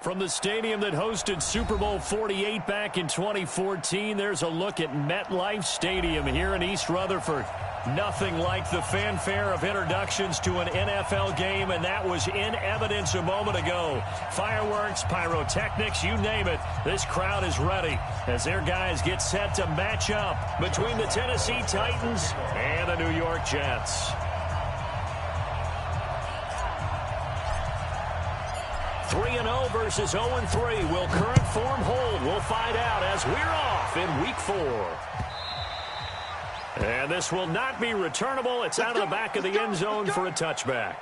From the stadium that hosted Super Bowl 48 back in 2014, there's a look at MetLife Stadium here in East Rutherford. Nothing like the fanfare of introductions to an NFL game, and that was in evidence a moment ago. Fireworks, pyrotechnics, you name it. This crowd is ready as their guys get set to match up between the Tennessee Titans and the New York Jets. 3-0 versus 0-3. Will current form hold? We'll find out as we're off in Week 4. And this will not be returnable. It's out of the back of the end zone for a touchback.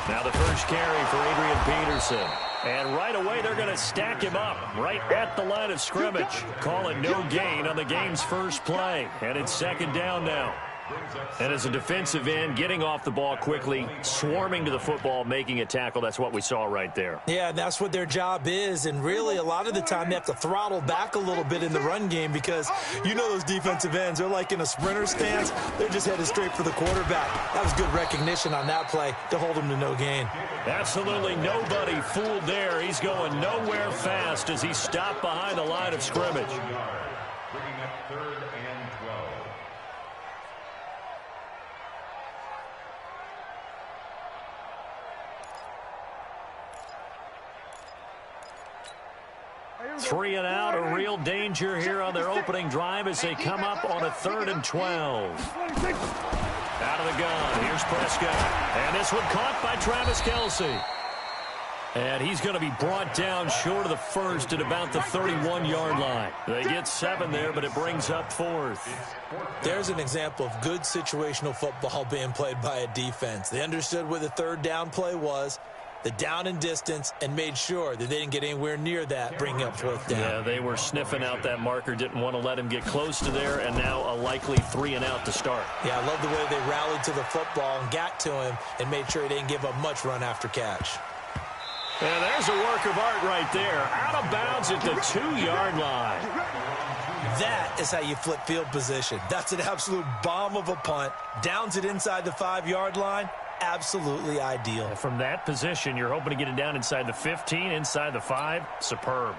Now the first carry for Adrian Peterson. And right away they're going to stack him up right at the line of scrimmage. Call it no gain on the game's first play. And it's second down now. And as a defensive end, getting off the ball quickly, swarming to the football, making a tackle, that's what we saw right there. Yeah, that's what their job is. And really, a lot of the time, they have to throttle back a little bit in the run game because you know those defensive ends, they're like in a sprinter stance. They're just headed straight for the quarterback. That was good recognition on that play to hold him to no gain. Absolutely nobody fooled there. He's going nowhere fast as he stopped behind the line of scrimmage. Bringing up 3rd and 12. Three and out, a real danger here on their opening drive as they come up on a 3rd and 12. Out of the gun, here's Prescott. And this one caught by Travis Kelce. And he's going to be brought down short of the first at about the 31-yard line. They get 7 there, but it brings up 4th. There's an example of good situational football being played by a defense. They understood where the 3rd down play was, the down and distance, and made sure that they didn't get anywhere near that, bringing up 4th down. Yeah, they were sniffing out that marker, didn't want to let him get close to there, and now a likely 3 and out to start. Yeah, I love the way they rallied to the football and got to him and made sure he didn't give up much run after catch. And there's a work of art right there. Out of bounds at the 2-yard line. That is how you flip field position. That's an absolute bomb of a punt. Downs it inside the 5-yard line. Absolutely ideal. From that position, you're hoping to get it down inside the 15, inside the 5. Superb.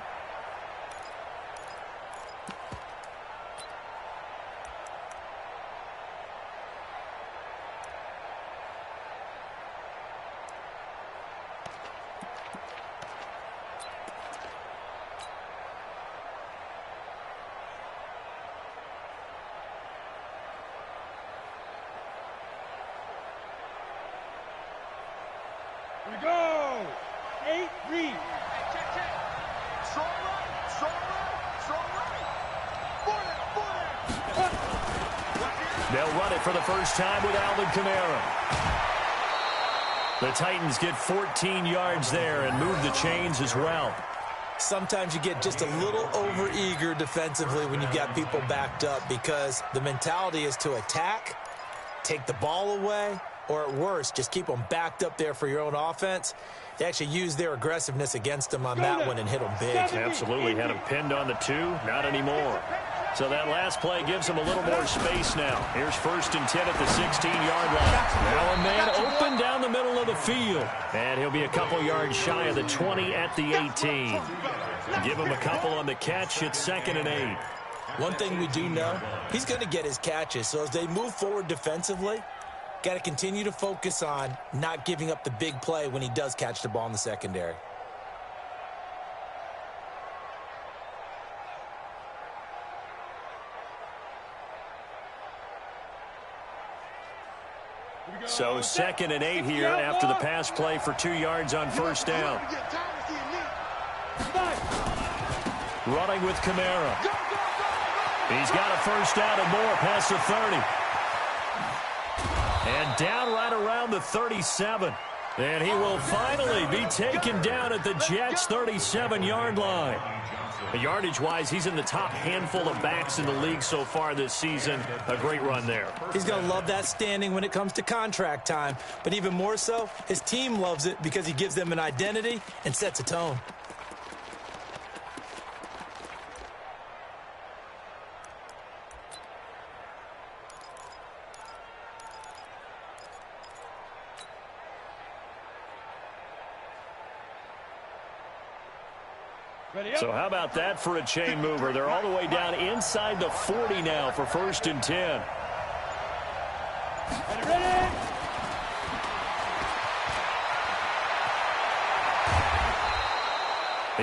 Go! 8 read. They'll run it for the first time with Alvin Kamara. The Titans get 14 yards there and move the chains as well. Sometimes you get just a little over-eager defensively when you've got people backed up because the mentality is to attack, take the ball away, or at worst, just keep them backed up there for your own offense. They actually used their aggressiveness against them on that one and hit them big. Absolutely. Had them pinned on the 2. Not anymore. So that last play gives them a little more space now. Here's 1st and 10 at the 16-yard line. Now a man open down the middle of the field. And he'll be a couple yards shy of the 20 at the 18. Give him a couple on the catch. It's 2nd and 8. One thing we do know, he's going to get his catches. So as they move forward defensively, got to continue to focus on not giving up the big play when he does catch the ball in the secondary. So 2nd and 8 here after the pass play for 2 yards on 1st down. Running with Kamara. He's got a 1st down and more past the 30. And down right around the 37. And he will finally be taken down at the Jets' 37-yard line. Yardage-wise, he's in the top handful of backs in the league so far this season. A great run there. He's going to love that standing when it comes to contract time. But even more so, his team loves it because he gives them an identity and sets a tone. So how about that for a chain mover? They're all the way down inside the 40 now for 1st and 10.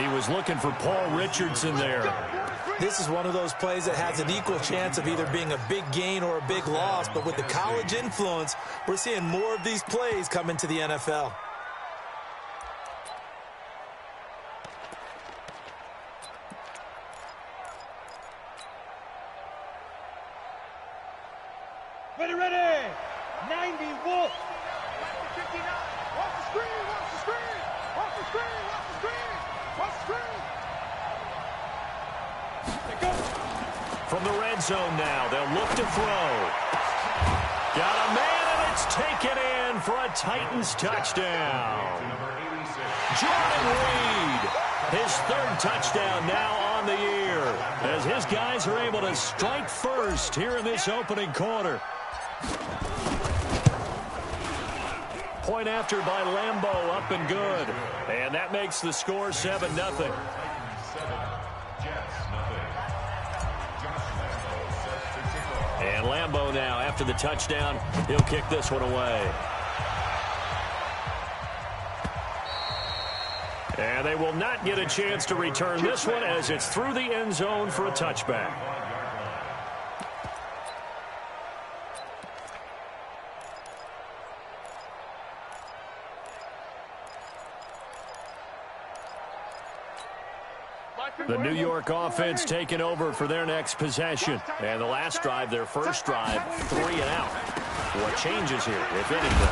He was looking for Paul Richardson there. This is one of those plays that has an equal chance of either being a big gain or a big loss. But with the college influence, we're seeing more of these plays come into the NFL. Ready. 90 Wolf. 59. Off the screen. Off the screen. They go. From the red zone now, they'll look to throw. Got a man, and it's taken in for a Titans touchdown. Jordan Reed, his 3rd touchdown now on the year, as his guys are able to strike first here in this opening quarter. Point after by Lambeau, up and good. And that makes the score 7-0. And Lambeau now, after the touchdown, he'll kick this one away. And they will not get a chance to return this one as it's through the end zone for a touchback. The New York offense taking over for their next possession. And the last drive, their first drive, 3 and out. What changes here, if anything?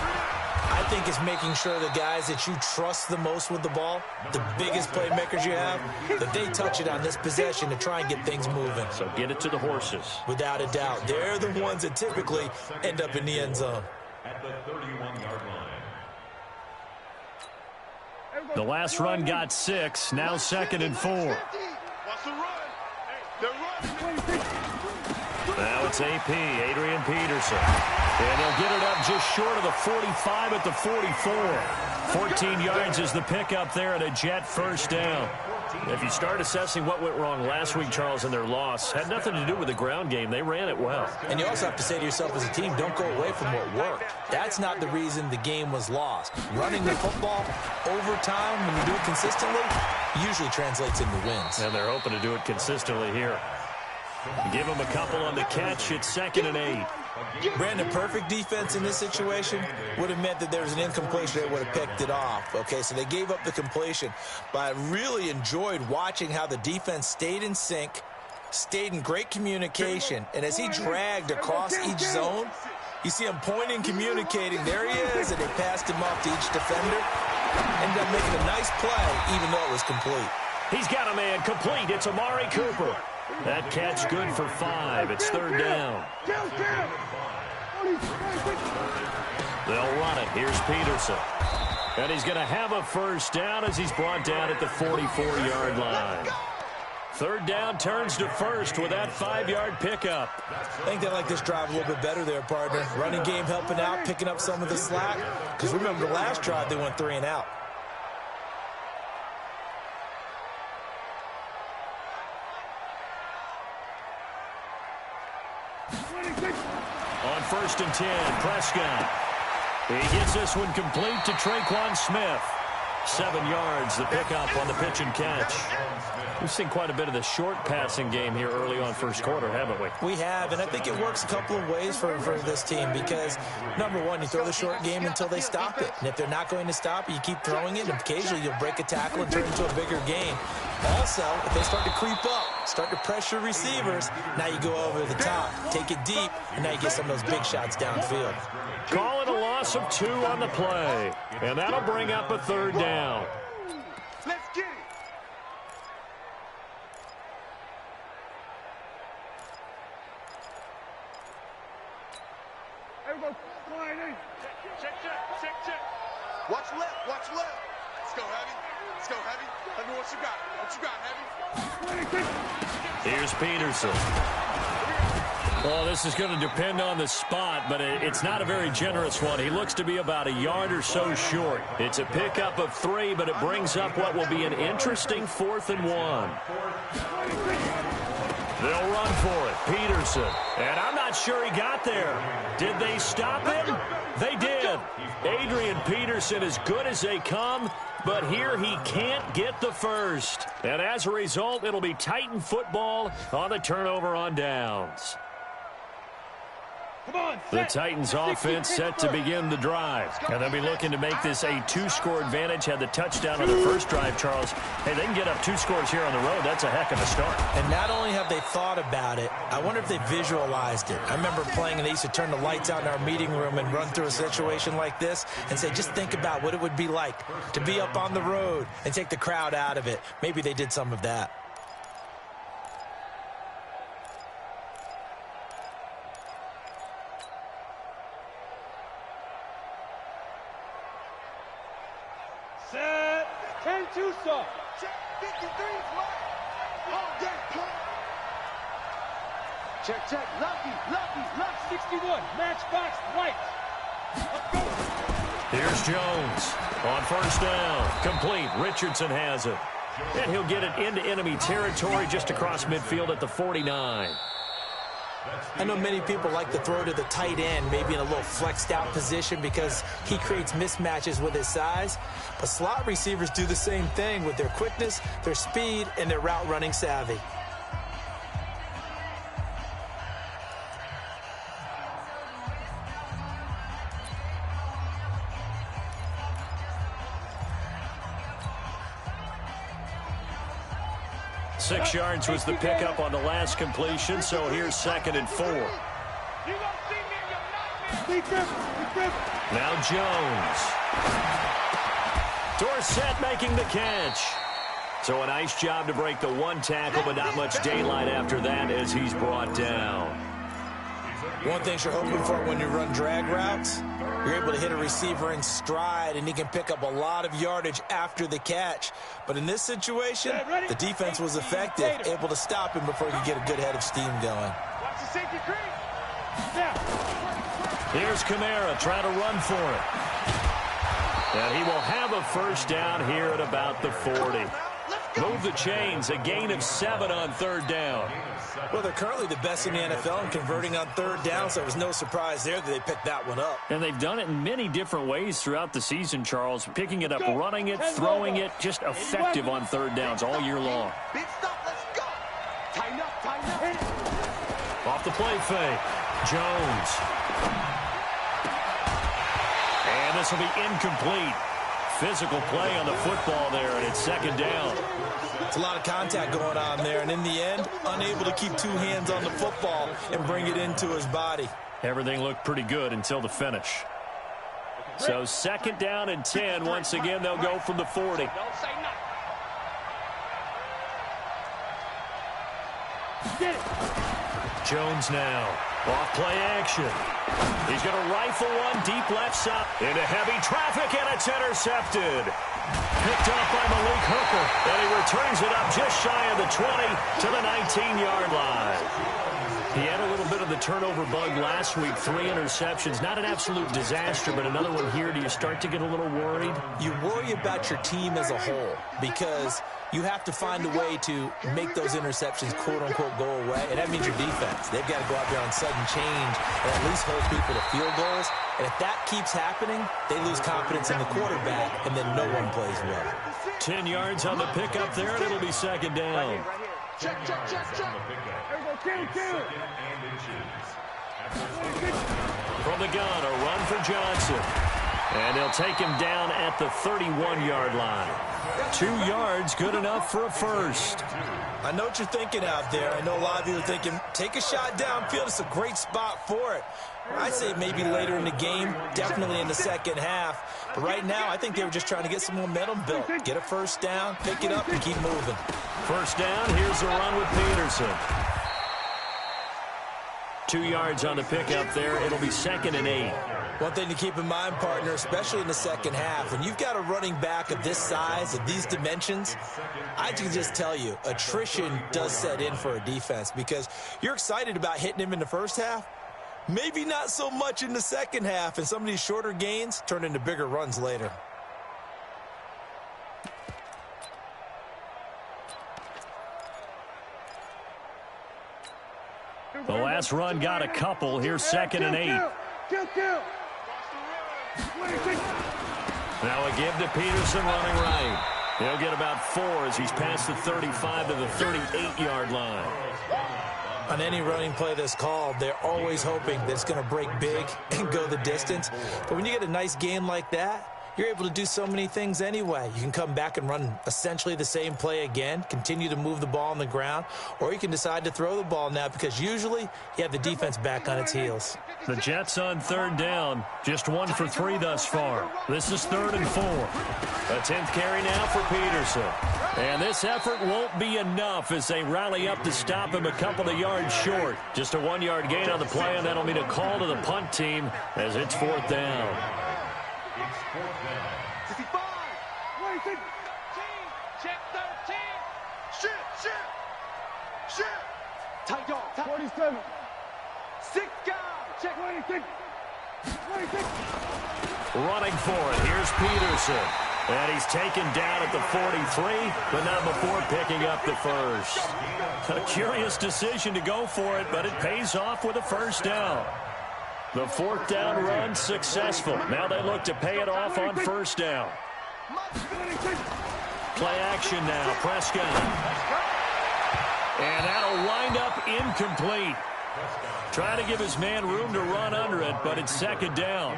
I think it's making sure the guys that you trust the most with the ball, the biggest playmakers you have, that they touch it on this possession to try and get things moving. So get it to the horses. Without a doubt. They're the ones that typically end up in the end zone. At the 31-yard line. The last run got 6, now 2nd and 4. Now it's AP, Adrian Peterson. And he'll get it up just short of the 45 at the 44. 14 yards is the pickup there and a Jet first down. If you start assessing what went wrong last week, Charles, in their loss, had nothing to do with the ground game. They ran it well. And you also have to say to yourself as a team, don't go away from what worked. That's not the reason the game was lost. Running the football over time, when you do it consistently, usually translates into wins. And they're hoping to do it consistently here. Give them a couple on the catch. It's 2nd and 8. Brandon, perfect defense in this situation would have meant that there was an incompletion that would have picked it off. Okay, so they gave up the completion. But I really enjoyed watching how the defense stayed in sync, stayed in great communication. And as he dragged across each zone, you see him pointing, communicating. There he is, and they passed him off to each defender. Ended up making a nice play, even though it was complete. He's got a man complete. It's Amari Cooper. That catch good for 5. It's 3rd down. They'll run it. Here's Peterson. And he's going to have a first down as he's brought down at the 44-yard line. 3rd down turns to 1st with that 5-yard pickup. I think they like this drive a little bit better there, partner. Running game helping out, picking up some of the slack. Because remember the last drive, they went 3 and out. On 1st and 10, Prescott. He gets this one complete to Traquan Smith. 7 yards, the pickup on the pitch and catch. We've seen quite a bit of the short passing game here early on first quarter, haven't we? We have, and I think it works a couple of ways for this team because, number one, you throw the short game until they stop it. And if they're not going to stop it, you keep throwing it, and occasionally you'll break a tackle and turn it into a bigger game. Also, if they start to creep up, start to pressure receivers, now you go over the top, take it deep, and now you get some of those big shots downfield. Call it a loss of 2 on the play, and that'll bring up a 3rd down. Let's get it. Check. Watch left. Let's go, Heavy. Let me know what you got. Heavy. Here's Peterson. Well, this is going to depend on the spot, but it's not a very generous one. He looks to be about a yard or so short. It's a pickup of 3, but it brings up what will be an interesting 4th and 1. They'll run for it. Peterson. And I'm not sure he got there. Did they stop him? They did. Adrian Peterson as good as they come, but here he can't get the first. And as a result, it'll be Titan football on the turnover on downs. The Titans offense set to begin the drive. And they'll be looking to make this a 2-score advantage. Had the touchdown on the first drive, Charles. Hey, they can get up 2 scores here on the road. That's a heck of a start. And not only have they thought about it, I wonder if they visualized it. I remember playing and they used to turn the lights out in our meeting room and run through a situation like this and say, just think about what it would be like to be up on the road and take the crowd out of it. Maybe they did some of that. Set. 10-2 stop. Check. 53 flat. Oh, yeah. Check. Lucky. 61. Matchbox right. Let's go. Here's Jones on first down. Complete. Richardson has it. And he'll get it into enemy territory just across midfield at the 49. I know many people like to throw to the tight end, maybe in a little flexed out position because he creates mismatches with his size. But slot receivers do the same thing with their quickness, their speed, and their route running savvy. Six yards was the pickup on the last completion, so here's 2nd and 4. Now Jones. Dorsett making the catch. So a nice job to break the 1 tackle, but not much daylight after that as he's brought down. One thing you're hoping for when you run drag routes, you're able to hit a receiver in stride, and he can pick up a lot of yardage after the catch. But in this situation, the defense was effective, able to stop him before he could get a good head of steam going. Watch the safety creep. Here's Kamara trying to run for it. And he will have a first down here at about the 40. Move the chains, a gain of 7 on 3rd down. Well, they're currently the best in the NFL in converting on 3rd down, so it was no surprise there that they picked that one up. And they've done it in many different ways throughout the season, Charles. Picking it up, running it, throwing it, just effective on 3rd downs all year long. Big stop, let's go. Tighten up. Off the play fake. Jones. And this will be incomplete. Physical play on the football there, and it's 2nd down. It's a lot of contact going on there, and in the end, unable to keep 2 hands on the football and bring it into his body. Everything looked pretty good until the finish. So 2nd down and 10. Once again, they'll go from the 40. Don't say nothing. Get it. Jones now. Off play action. He's going to rifle one deep left side. Into heavy traffic, and it's intercepted. Picked up by Malik Hooker, and he returns it up just shy of the 20 to the 19-yard line. He had a little bit of the turnover bug last week, 3 interceptions. Not an absolute disaster, but another one here. Do you start to get a little worried? You worry about your team as a whole because you have to find a way to make those interceptions, quote-unquote, go away, and that means your defense. They've got to go out there on sudden change and at least hold people to field goals. And if that keeps happening, they lose confidence in the quarterback, and then no one plays well. 10 yards on the pickup there, and it'll be 2nd down. Check. There we go, kill. From the gun, a run for Johnson. And they'll take him down at the 31-yard line. 2 yards, good enough for a first. I know what you're thinking out there. I know a lot of you are thinking, take a shot downfield. It's a great spot for it. I'd say maybe later in the game, definitely in the second half. But right now, I think they were just trying to get some momentum built. Get a first down, pick it up, and keep moving. First down, here's the run with Peterson. 2 yards on the pickup there. It'll be 2nd and 8. One thing to keep in mind, partner, especially in the second half, when you've got a running back of this size, of these dimensions, I can just tell you, attrition does set in for a defense because you're excited about hitting him in the first half, maybe not so much in the second half, and some of these shorter gains turn into bigger runs later. The last run got a couple. Here's 2nd and 8. Now a give to Peterson running right. He'll get about 4 as he's past the 35 to the 38-yard line. On any running play that's called, they're always hoping that it's going to break big and go the distance. But when you get a nice game like that, you're able to do so many things anyway. You can come back and run essentially the same play again, continue to move the ball on the ground, or you can decide to throw the ball now because usually you have the defense back on its heels. The Jets on 3rd down, just 1 for 3 thus far. This is 3rd and 4. A 10th carry now for Peterson. And this effort won't be enough as they rally up to stop him a couple of yards short. Just a 1-yard gain on the play, and that'll mean a call to the punt team as it's 4th down. It's 4th down. 55. Waiting. Check 13. Shoot. Tight dog. 47. 6 guys. Check. Waiting. Running for it. Here's Peterson. And he's taken down at the 43, but not before picking up the first. A curious decision to go for it, but it pays off with a 1st down. The 4th down run successful. Now they look to pay it off on 1st down. Play action now. Prescott. And that'll wind up incomplete. Trying to give his man room to run under it, but it's 2nd down.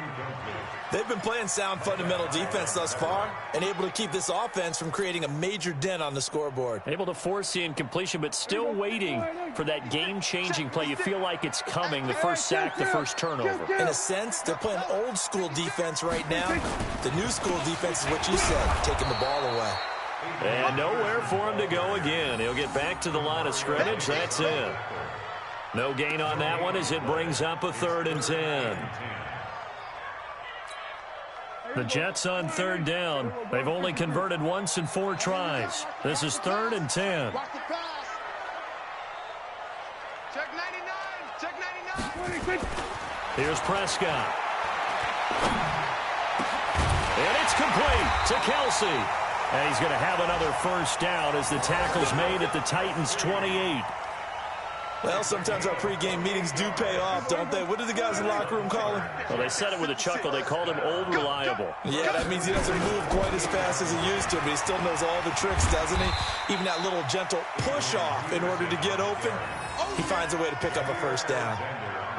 They've been playing sound fundamental defense thus far and able to keep this offense from creating a major dent on the scoreboard. Able to force the incompletion, but still waiting for that game-changing play. You feel like it's coming, the first sack, the first turnover. In a sense, they're playing old school defense right now. The new school defense is what you said, taking the ball away. And nowhere for him to go again. He'll get back to the line of scrimmage. That's it. No gain on that one as it brings up a 3rd and 10. The Jets on 3rd down. They've only converted once in 4 tries. This is 3rd and 10. Watch the pass. Check 99. Check 99. Here's Prescott. And it's complete to Kelsey. And he's going to have another 1st down as the tackle's made at the Titans' 28. Well, sometimes our pregame meetings do pay off, don't they? What do the guys in the locker room call him? Well, they said it with a chuckle. They called him Old Reliable. Yeah, that means he doesn't move quite as fast as he used to, but he still knows all the tricks, doesn't he? Even that little gentle push-off in order to get open, he finds a way to pick up a 1st down.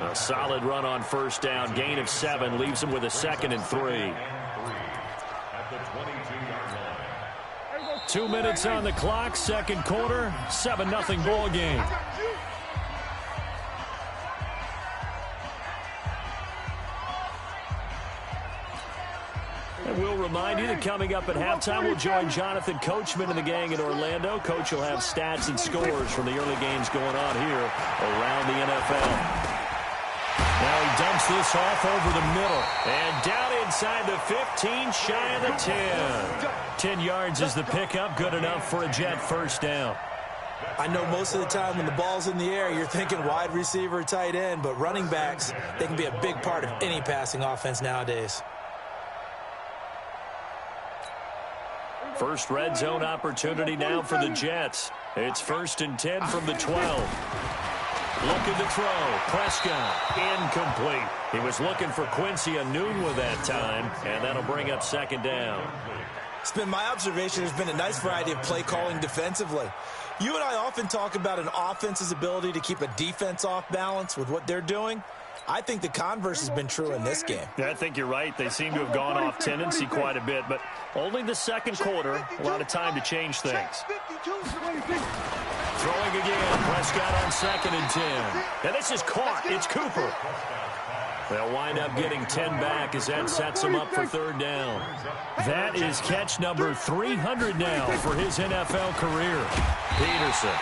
A solid run on 1st down. Gain of 7 leaves him with a 2nd and 3. 2 minutes on the clock, 2nd quarter, 7-0 ball game. And we'll remind you that coming up at halftime, we'll join Jonathan Coachman and the gang in Orlando. Coach will have stats and scores from the early games going on here around the NFL. Now he dumps this off over the middle. And down inside the 15, shy of the 10. 10 yards is the pickup, good enough for a Jet 1st down. I know most of the time when the ball's in the air, you're thinking wide receiver, tight end, but running backs, they can be a big part of any passing offense nowadays. First red zone opportunity now for the Jets. It's 1st and 10 from the 12. Looking to throw. Prescott, incomplete. He was looking for Quincy Enunwa that time, and that'll bring up 2nd down. It's been my observation there's been a nice variety of play calling defensively. You and I often talk about an offense's ability to keep a defense off balance with what they're doing. I think the converse has been true in this game. Yeah, I think you're right. They seem to have gone off tendency quite a bit, but only the 2nd quarter, a lot of time to change things. Throwing again, Prescott on 2nd and 10. And this is caught. It's Cooper. They'll wind up getting 10 back as that sets him up for 3rd down. That is catch number 300 now for his NFL career. Peterson.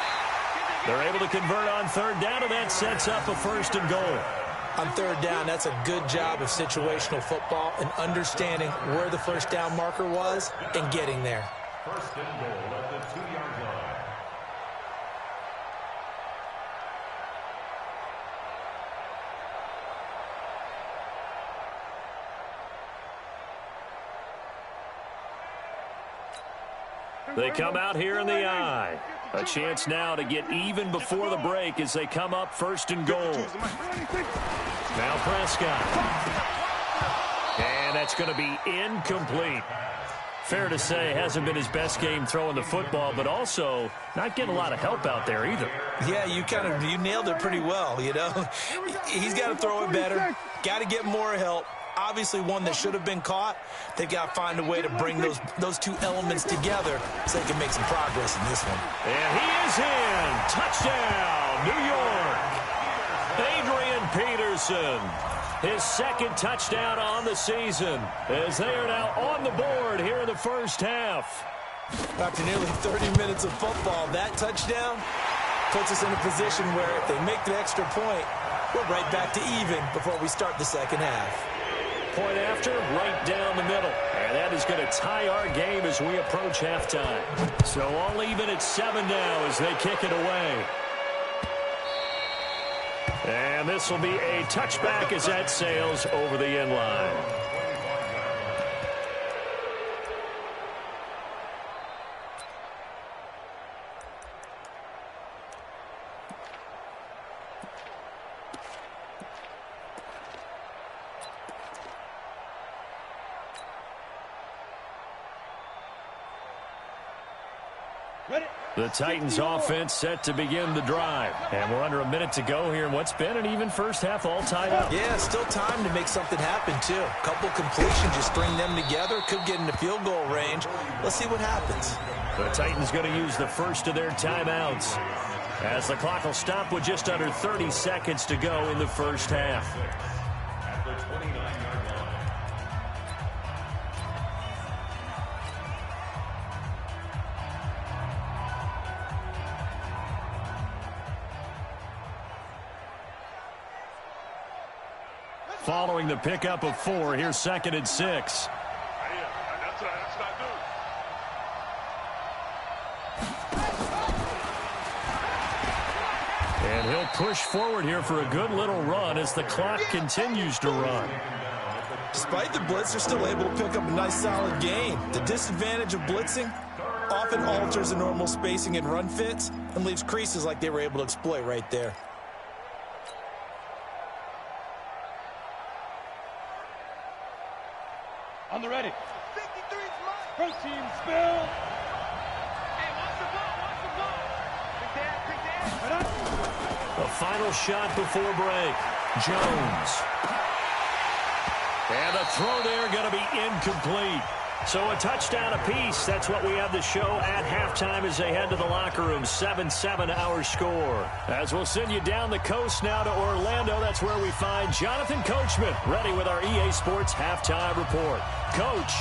They're able to convert on third down, and that sets up a 1st and goal. On third down, that's a good job of situational football and understanding where the first down marker was and getting there. 1st and goal at the 2-yard line. They come out here in the I. A chance now to get even before the break as they come up 1st and goal. Now Prescott. And that's going to be incomplete. Fair to say, hasn't been his best game throwing the football, but also not getting a lot of help out there either. Yeah, you nailed it pretty well, you know. He's got to throw it better, got to get more help. Obviously one that should have been caught. They've got to find a way to bring those two elements together so they can make some progress in this one. And he is in. Touchdown, New York. Adrian Peterson. His 2nd touchdown on the season as they are now on the board here in the first half. After nearly 30 minutes of football, that touchdown puts us in a position where if they make the extra point, we're right back to even before we start the second half. Point after, right down the middle. And that is going to tie our game as we approach halftime. So all even at 7 now as they kick it away. And this will be a touchback as that sails over the end line. The Titans offense set to begin the drive. And we're under a minute to go here in what's been an even first half all tied up. Yeah, still time to make something happen, too. A couple completions, just string them together. Could get into field goal range. Let's see what happens. The Titans going to use the first of their timeouts as the clock will stop with just under 30 seconds to go in the first half. At the 29-yard line. Following the pickup of 4, here's 2nd and 6. And he'll push forward here for a good little run as the clock continues to run. Despite the blitz, they're still able to pick up a nice solid gain. The disadvantage of blitzing often alters the normal spacing and run fits and leaves creases like they were able to exploit right there. On the ready. 53's mine. Pro team spill. Hey, watch the ball, watch the ball. Quick dad. The final shot before break. Jones. And the throw there going to be incomplete. So a touchdown apiece. That's what we have to show at halftime as they head to the locker room. 7-7 our score. As we'll send you down the coast now to Orlando. That's where we find Jonathan Coachman ready with our EA Sports halftime report. Coach,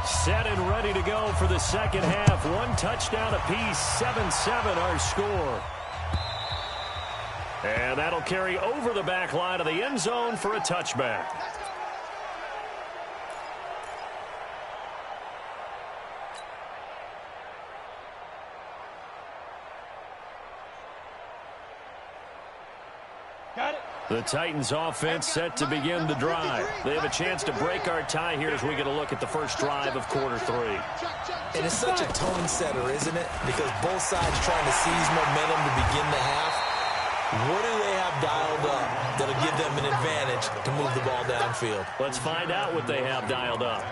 set and ready to go for the second half. One touchdown apiece. 7-7 our score. And that'll carry over the back line of the end zone for a touchback. The Titans offense set to begin the drive. They have a chance to break our tie here as we get a look at the first drive of quarter 3. And it's such a tone setter, isn't it? Because both sides trying to seize momentum to begin the half. What do they have dialed up that'll give them an advantage to move the ball downfield? Let's find out what they have dialed up.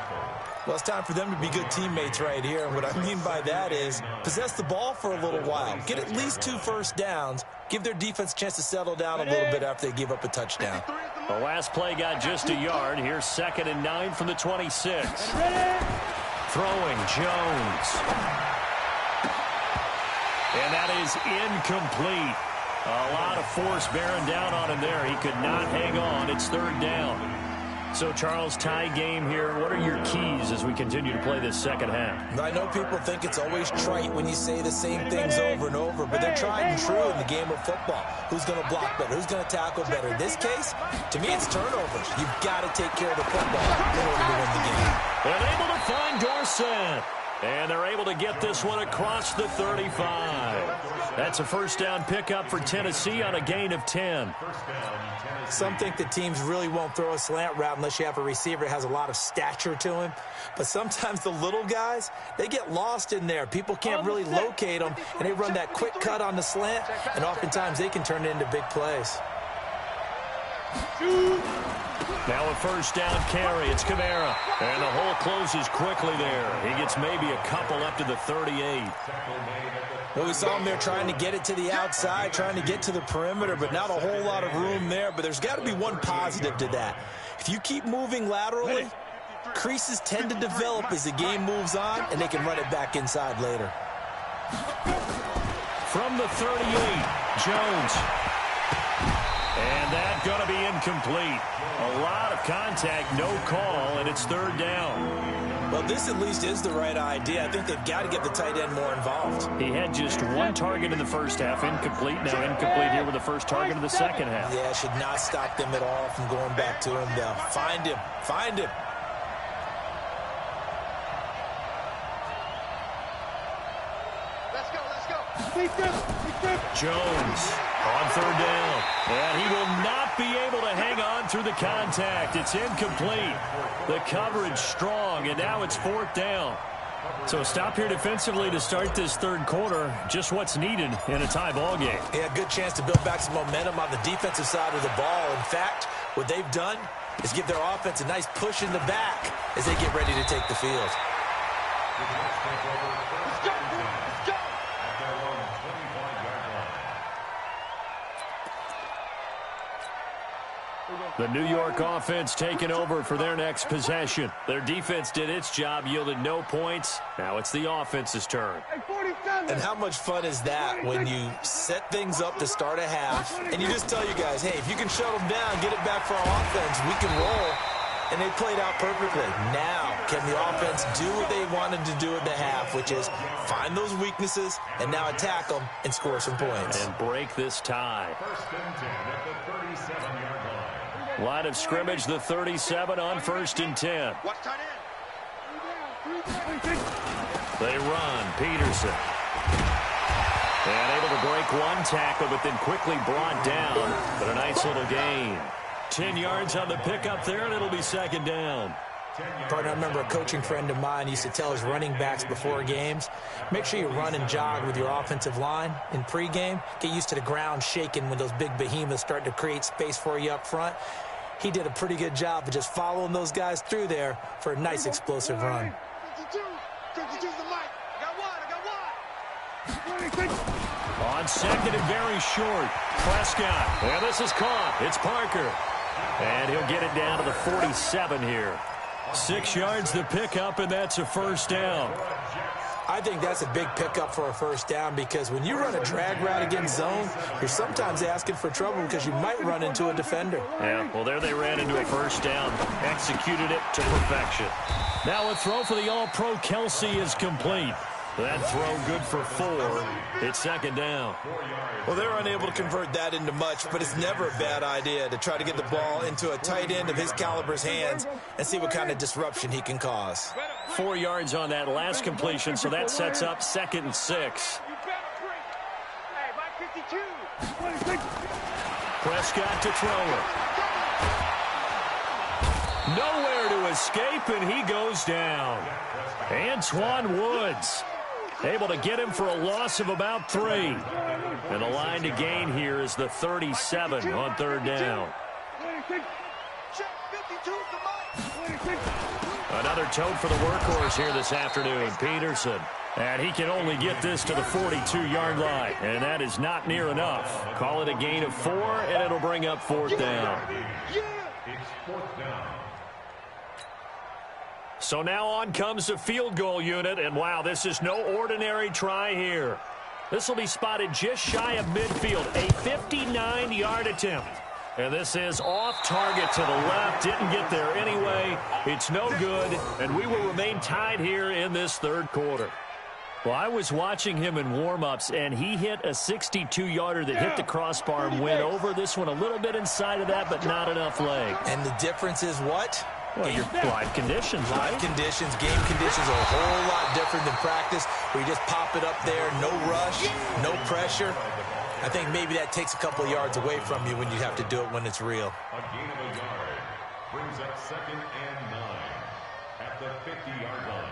Well, it's time for them to be good teammates right here. And what I mean by that is possess the ball for a little while. Get at least 2 first downs. Give their defense a chance to settle down a little bit after they give up a touchdown. The last play got just a yard. Here's 2nd and 9 from the 26. Throwing Jones. And that is incomplete. A lot of force bearing down on him there. He could not hang on. It's 3rd down. So, Charles, tie game here. What are your keys as we continue to play this second half? I know people think it's always trite when you say the same things over and over, but they're tried and true in the game of football. Who's going to block better? Who's going to tackle better? In this case, to me, it's turnovers. You've got to take care of the football in order to win the game. They're able to find Dorsett. And they're able to get this one across the 35. That's a first down pickup for Tennessee on a gain of 10. Some think the teams really won't throw a slant route unless you have a receiver that has a lot of stature to him. But sometimes the little guys, they get lost in there. People can't really locate them, and they run that quick cut on the slant, and oftentimes they can turn it into big plays. Now a first down carry. It's Kamara. And the hole closes quickly there. He gets maybe a couple up to the 38. Well, we saw him there trying to get it to the outside, trying to get to the perimeter, but not a whole lot of room there. But there's got to be one positive to that. If you keep moving laterally, creases tend to develop as the game moves on, and they can run it back inside later. From the 38, Jones. And that's going to be incomplete. A lot of contact, no call, and it's third down. Well, this at least is the right idea. I think they've got to get the tight end more involved. He had just one target in the first half, incomplete. Now incomplete here with the first target of the second half. Yeah, should not stop them at all from going back to him, though. Find him. Find him. Let's go, let's go. Jones on third down. And he will not be able to hang on through the contact. It's incomplete. The coverage strong, and now it's fourth down. So a stop here defensively to start this third quarter. Just what's needed in a tie ball game. Yeah, good chance to build back some momentum on the defensive side of the ball. In fact, what they've done is give their offense a nice push in the back as they get ready to take the field. Let's go, let's go. The New York offense taking over for their next possession. Their defense did its job, yielded no points. Now it's the offense's turn. And how much fun is that when you set things up to start a half and you just tell you guys, hey, if you can shut them down, get it back for our offense, we can roll. And they played out perfectly. Now, can the offense do what they wanted to do at the half, which is find those weaknesses and now attack them and score some points. And break this tie. First and 10 at the 37-yard line. Line of scrimmage, the 37 on first and 10. Watch tight end. They run. Peterson. And able to break one tackle, but then quickly brought down. But a nice little gain. 10 yards on the pickup there, and it'll be second down. Partner, I remember a coaching friend of mine used to tell his running backs before games, make sure you run and jog with your offensive line in pregame. Get used to the ground shaking when those big behemoths start to create space for you up front. He did a pretty good job of just following those guys through there for a nice explosive run. 52's the mic. I got one. On second and very short, Prescott. And this is caught. It's Parker. And he'll get it down to the 47 here. 6 yards the pickup, and that's a first down. I think that's a big pickup for a first down because when you run a drag route against zone, you're sometimes asking for trouble because you might run into a defender. Yeah, well, there they ran into a first down. Executed it to perfection. Now a throw for the All-Pro Kelsey is complete. That throw good for 4. It's second down. Well, they're unable to convert that into much, but it's never a bad idea to try to get the ball into a tight end of his caliber's hands and see what kind of disruption he can cause. 4 yards on that last completion, so that sets up second and 6. Hey, Mike 52. Prescott to throw it. Nowhere to escape, and he goes down. Antoine Woods able to get him for a loss of about 3. And the line to gain here is the 37 on third down. Another tote for the workhorse here this afternoon, Peterson. And he can only get this to the 42-yard line. And that is not near enough. Call it a gain of 4, and it'll bring up fourth down. It's fourth down. So now on comes the field goal unit, and wow, this is no ordinary try here. This will be spotted just shy of midfield, a 59-yard attempt. And this is off target to the left. Didn't get there anyway. It's no good. And we will remain tied here in this third quarter. Well, I was watching him in warm-ups, and he hit a 62-yarder that hit the crossbar and went over. This one a little bit inside of that, but not enough leg. And the difference is what? Well, your live conditions, right? Live conditions, game conditions are a whole lot different than practice, where you just pop it up there, no rush, no pressure. I think maybe that takes a couple of yards away from you when you have to do it when it's real. A gain of a yard brings up 2nd and 9 at the 50-yard line.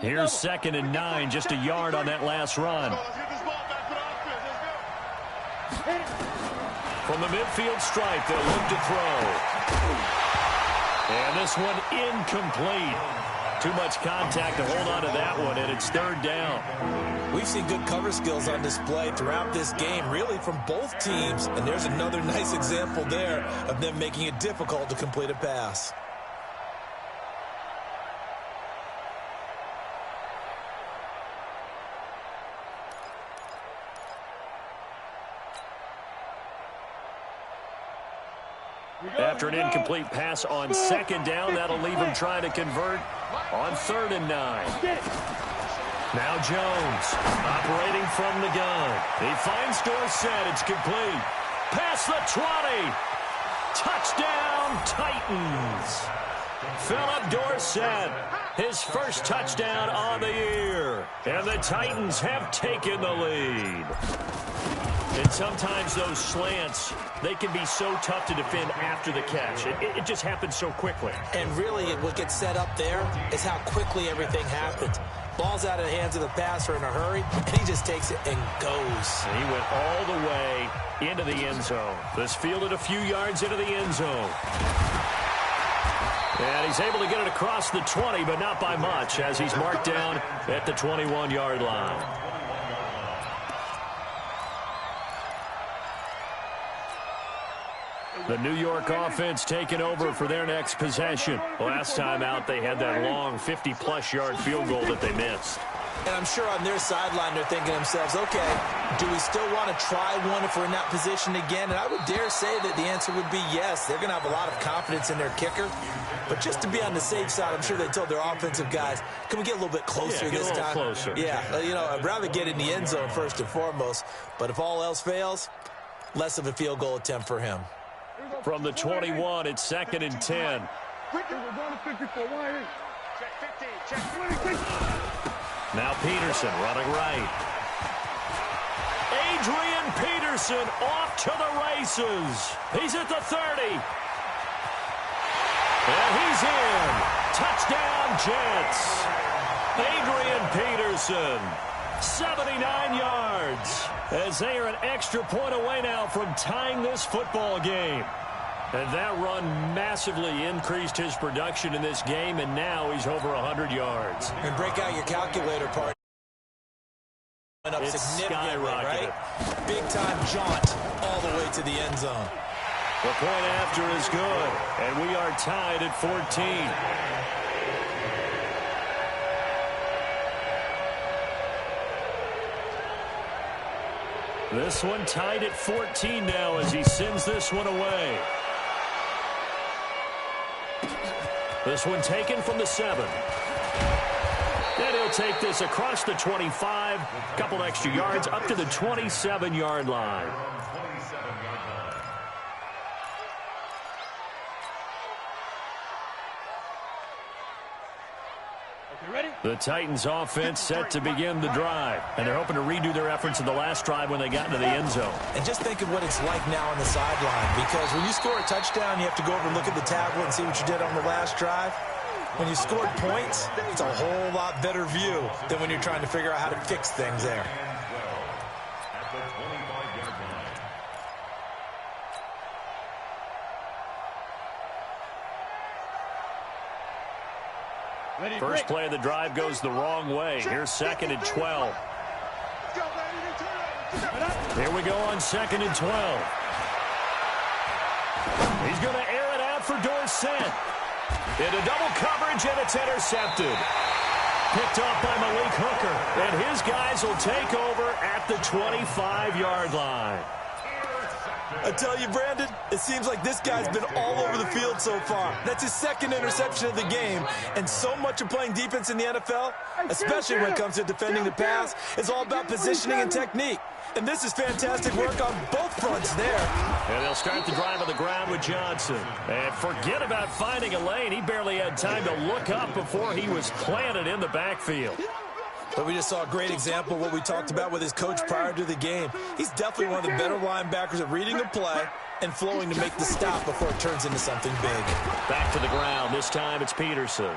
Here's 2nd and 9, just a yard on that last run. From the midfield stripe, they'll look to throw. And this one incomplete. Too much contact to hold on to that one, and it's 3rd down. We've seen good cover skills on display throughout this game, really from both teams. And there's another nice example there of them making it difficult to complete a pass. After an incomplete pass on 2nd down, that'll leave him trying to convert on 3rd and 9. Now Jones operating from the gun. He finds Dorsett. It's complete. Past the 20. Touchdown, Titans. Philip Dorsett, his first touchdown on the year. And the Titans have taken the lead. And sometimes those slants, they can be so tough to defend after the catch. It just happens so quickly. And really, what gets set up there is how quickly everything happens. Ball's out of the hands of the passer in a hurry, and he just takes it and goes. And he went all the way into the end zone. This fielded a few yards into the end zone. And he's able to get it across the 20, but not by much, as he's marked down at the 21-yard line. The New York offense taking over for their next possession. Last time out, they had that long 50-plus yard field goal that they missed. And I'm sure on their sideline, they're thinking to themselves, okay, do we still want to try one if we're in that position again? And I would dare say that the answer would be yes. They're going to have a lot of confidence in their kicker. But just to be on the safe side, I'm sure they told their offensive guys, can we get a little bit closer this time? Closer. Yeah, I'd rather get in the end zone first and foremost. But if all else fails, less of a field goal attempt for him. From the 21, it's 2nd and 10. Now Peterson running right. Adrian Peterson off to the races. He's at the 30. And he's in. Touchdown, Jets. Adrian Peterson, 79 yards. As they are an extra point away now from tying this football game. And that run massively increased his production in this game, and now he's over 100 yards. And break out your calculator part. Up it's significantly, skyrocketed. Right? Big-time jaunt all the way to the end zone. The point after is good, and we are tied at 14. This one tied at 14 now as he sends this one away. This one taken from the 7. And he'll take this across the 25, a couple extra yards up to the 27-yard line. The Titans offense set to begin the drive, and they're hoping to redo their efforts in the last drive when they got into the end zone. And just think of what it's like now on the sideline, because when you score a touchdown, you have to go over and look at the tablet and see what you did on the last drive. When you scored points, it's a whole lot better view than when you're trying to figure out how to fix things there. First play of the drive goes the wrong way. Here's 2nd and 12. Here we go on 2nd and 12. He's going to air it out for Dorsett. Into double coverage, and it's intercepted. Picked off by Malik Hooker. And his guys will take over at the 25-yard line. I tell you, Brandon, it seems like this guy's been all over the field so far. That's his second interception of the game. And so much of playing defense in the NFL, especially when it comes to defending the pass, is all about positioning and technique. And this is fantastic work on both fronts there. And they'll start the drive on the ground with Johnson. And forget about finding a lane. He barely had time to look up before he was planted in the backfield. But we just saw a great example of what we talked about with his coach prior to the game. He's definitely one of the better linebackers at reading the play and flowing to make the stop before it turns into something big. Back to the ground. This time it's Peterson.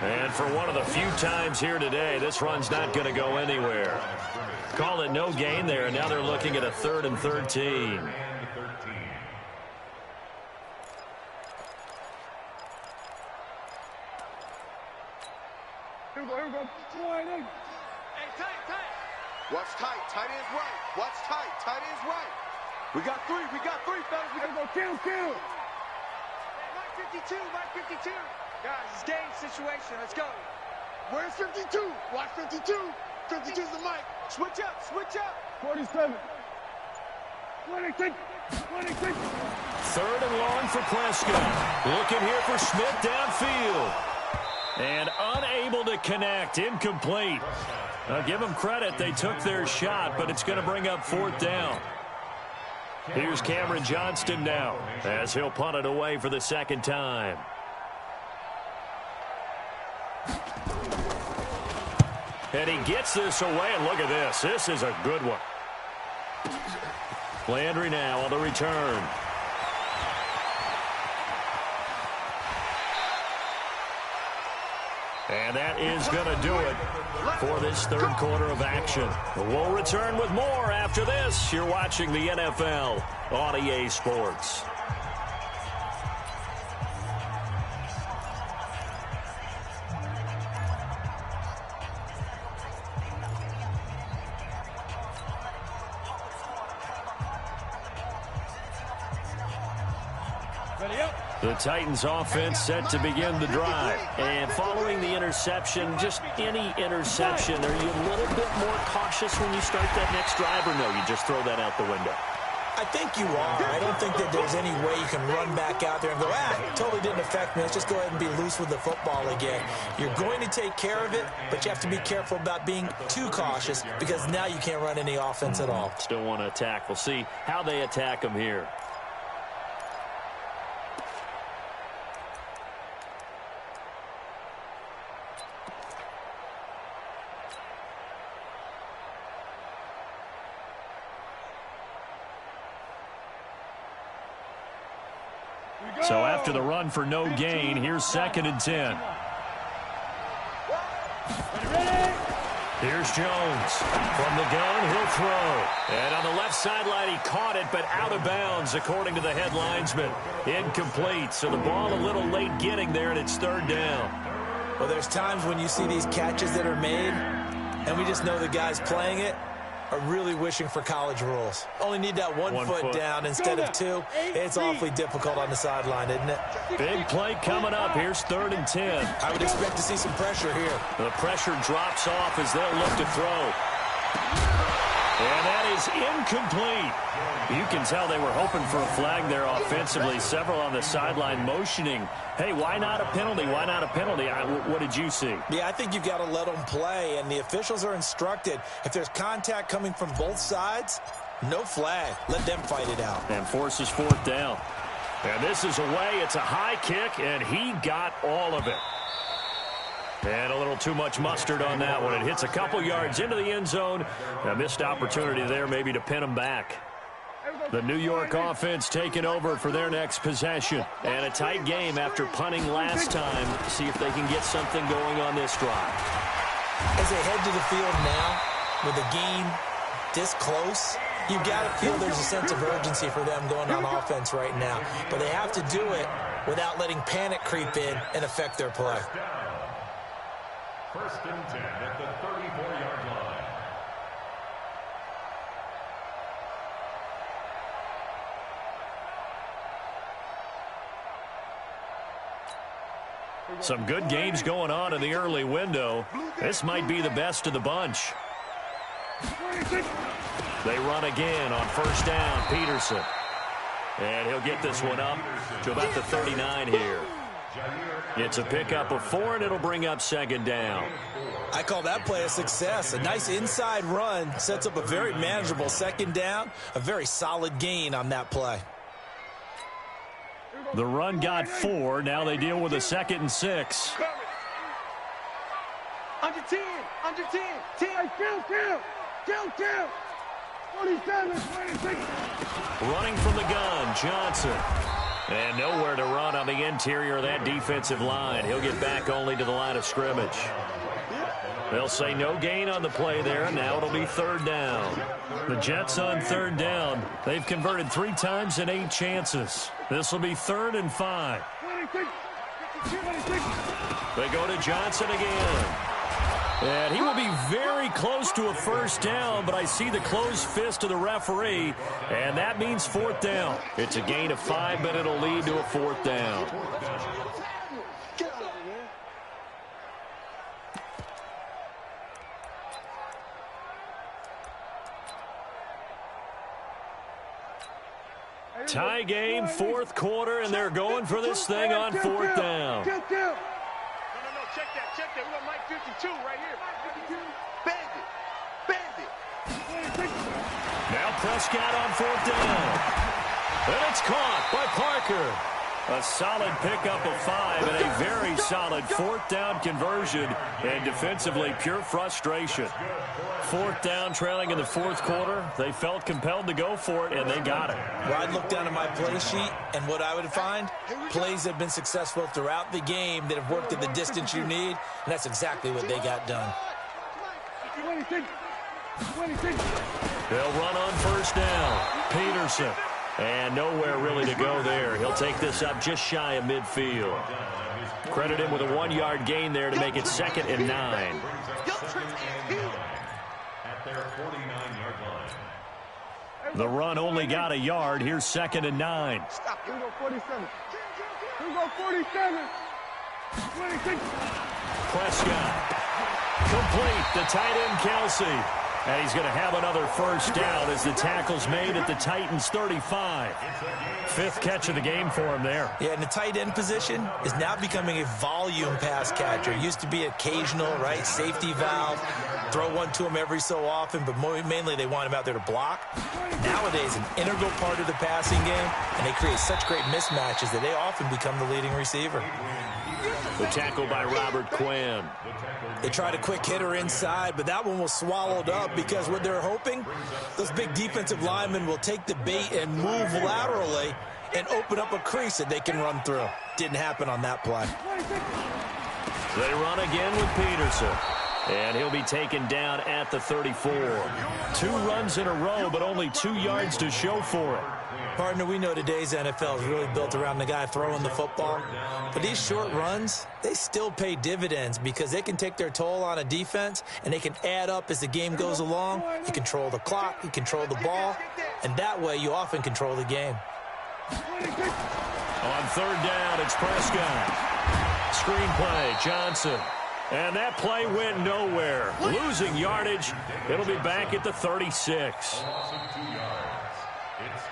And for one of the few times here today, this run's not going to go anywhere. Call it no gain there, and now they're looking at a 3rd and 13. Here we go. Hey, tight. What's tight? Tight ends right. What's tight? Tight ends right. We got three, fellas. We got Kill. Right 52. Guys, it's game situation. Let's go. Where's 52? Watch 52. 52's the mic. Switch up. 47. 26. 3rd and long for Prescott. Looking here for Smith downfield. And unable to connect. Incomplete. I'll give them credit. They took their shot, but it's going to bring up 4th down. Here's Cameron Johnston now as he'll punt it away for the 2nd time. And he gets this away, and look at this. This is a good one. Landry now on the return. And that is going to do it for this 3rd quarter of action. We'll return with more after this. You're watching the NFL on EA Sports. The Titans offense set to begin the drive. And following the interception, just any interception, are you a little bit more cautious when you start that next drive, or no, you just throw that out the window? I think you are. I don't think that there's any way you can run back out there and go, totally didn't affect me. Let's just go ahead and be loose with the football again. You're going to take care of it, but you have to be careful about being too cautious because now you can't run any offense at all. Still want to attack. We'll see how they attack them here. So after the run for no gain, here's 2nd and 10. Here's Jones. From the gun, he'll throw. And on the left sideline, he caught it, but out of bounds, according to the head linesman. Incomplete. So the ball a little late getting there, and it's 3rd down. Well, there's times when you see these catches that are made, and we just know the guys playing it are really wishing for college rules. Only need that one foot down instead of 2. It's awfully difficult on the sideline, isn't it? Big play coming up. Here's 3rd and 10. I would expect to see some pressure here. The pressure drops off as they'll look to throw. And that is incomplete. You can tell they were hoping for a flag there offensively. Several on the sideline motioning. Hey, why not a penalty? Why not a penalty? What did you see? Yeah, I think you've got to let them play, and the officials are instructed. If there's contact coming from both sides, no flag. Let them fight it out. And forces 4th down. And this is away. It's a high kick, and he got all of it. And a little too much mustard on that one. It hits a couple yards into the end zone. A missed opportunity there maybe to pin him back. The New York offense taking over for their next possession. And a tight game after punting last time. See if they can get something going on this drive. As they head to the field now, with the game this close, you've got to feel there's a sense of urgency for them going on offense right now. But they have to do it without letting panic creep in and affect their play. 1st and 10 at the 34-yard line. Some good games going on in the early window. This might be the best of the bunch. They run again on first down. Peterson. And he'll get this one up to about the 39 here. It's a pickup of 4, and it'll bring up second down. I call that play a success. A nice inside run sets up a very manageable second down. A very solid gain on that play. The run got 4. Now they deal with a 2nd and 6. Under 10. Under 10. 10. Kill. 47, 26. Running from the gun, Johnson. And nowhere to run on the interior of that defensive line. He'll get back only to the line of scrimmage. They'll say no gain on the play there. Now it'll be third down. The Jets on third down. They've converted 3 times in 8 chances. This will be 3rd and 5. 26. They go to Johnson again. And he will be very close to a first down, but I see the closed fist of the referee, and that means 4th down. It's a gain of 5, but it'll lead to a 4th down. Tie game, 4th quarter, and they're going for this thing on 4th down. No, check that. We got Mike 52 right here. Bandit. Now Prescott on 4th down. And it's caught by Parker. A solid pickup of 5 and a very solid 4th down conversion. And defensively, pure frustration. 4th down, trailing in the 4th quarter. They felt compelled to go for it, and they got it. Well, I'd look down at my play sheet, and what I would find, plays that have been successful throughout the game that have worked at the distance you need, and that's exactly what they got done. 26. They'll run on first down. Peterson. And nowhere really to go there. He'll take this up just shy of midfield. Credit him with a 1-yard gain there to make it 2nd and 9. At their 49-yard line. The run only got a yard. Here's 2nd and 9. Here we go 47. 26. Prescott. Complete. The tight end, Kelsey. And he's going to have another first down as the tackle's made at the Titans' 35. 5th catch of the game for him there. Yeah, and the tight end position is now becoming a volume pass catcher. It used to be occasional, right? Safety valve. Throw one to him every so often, but mainly they want him out there to block. Nowadays, an integral part of the passing game, and they create such great mismatches that they often become the leading receiver. The tackle by Robert Quinn. They tried a quick hitter inside, but that one was swallowed up because what they're hoping, those big defensive linemen will take the bait and move laterally and open up a crease that they can run through. Didn't happen on that play. They run again with Peterson. And he'll be taken down at the 34. 2 runs in a row, but only 2 yards to show for it. Partner, we know today's NFL is really built around the guy throwing the football. But these short runs, they still pay dividends because they can take their toll on a defense, and they can add up as the game goes along. You control the clock, you control the ball, and that way you often control the game. On 3rd down, it's Prescott. Screenplay, Johnson. And that play went nowhere. Losing yardage. It'll be back at the 36.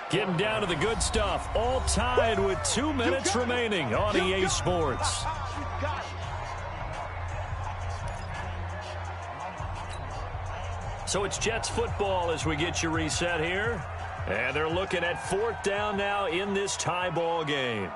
Getting down to the good stuff. All tied with 2 minutes remaining on EA Sports. So it's Jets football as we get you reset here. And they're looking at 4th down now in this tie ball game.